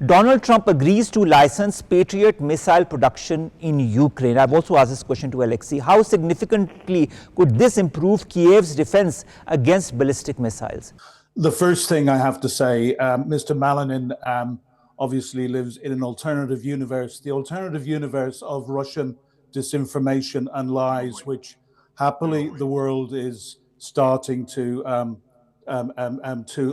Donald Trump agrees to license Patriot missile production in Ukraine. I've also asked this question to Alexei. How significantly could this improve Kiev's defense against ballistic missiles? The first thing I have to say, Mr. Malinin obviously lives in an alternative universe, the alternative universe of Russian disinformation and lies, which happily the world is starting to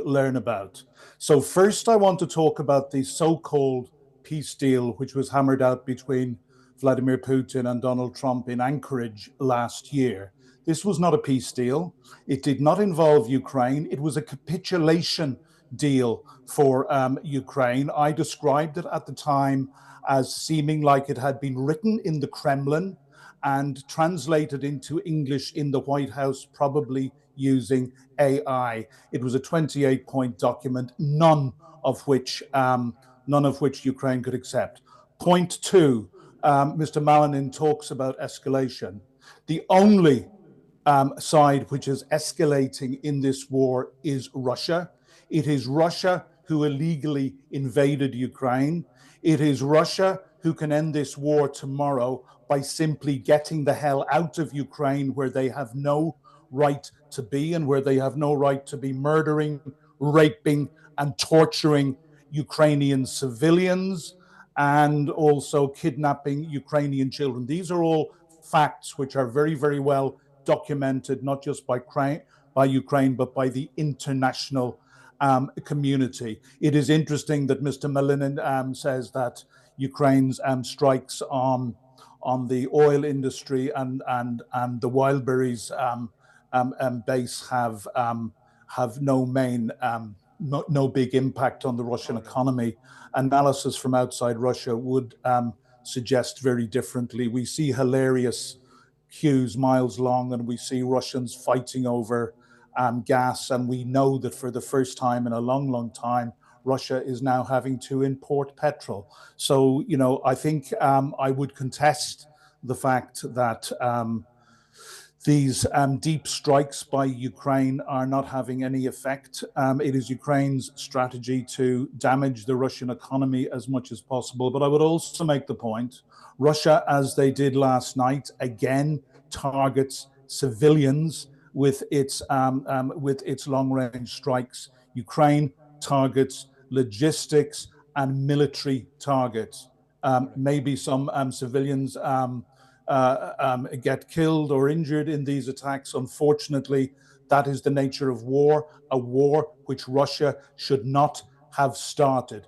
learn about. So first I want to talk about the so-called peace deal, which was hammered out between Vladimir Putin and Donald Trump in Anchorage last year. This was not a peace deal. It did not involve Ukraine. It was a capitulation deal for Ukraine. I described it at the time as seeming like it had been written in the Kremlin and translated into English in the White House, probably using AI. It was a 28-point document, none of which Ukraine could accept. Point two, Mr. Malinin talks about escalation. The only side which is escalating in this war is Russia. It is Russia who illegally invaded Ukraine. It is Russia who can end this war tomorrow by simply getting the hell out of Ukraine, where they have no right to be and where they have no right to be murdering, raping, and torturing Ukrainian civilians and also kidnapping Ukrainian children. These are all facts which are very, very well documented, not just by Ukraine, but by the international community. It is interesting that Mr. Malinin says that Ukraine's strikes on the oil industry and the Wildberries base have no big impact on the Russian economy. Analysis from outside Russia would suggest very differently. We see hilarious queues miles long, and we see Russians fighting over gas, and we know that for the first time in a long, long time, Russia is now having to import petrol. So, you know, I think I would contest the fact that these deep strikes by Ukraine are not having any effect. It is Ukraine's strategy to damage the Russian economy as much as possible. But I would also make the point, Russia, as they did last night, again targets civilians with its long-range strikes. Ukraine targets logistics and military targets. Maybe some civilians get killed or injured in these attacks. Unfortunately, that is the nature of war, a war which Russia should not have started.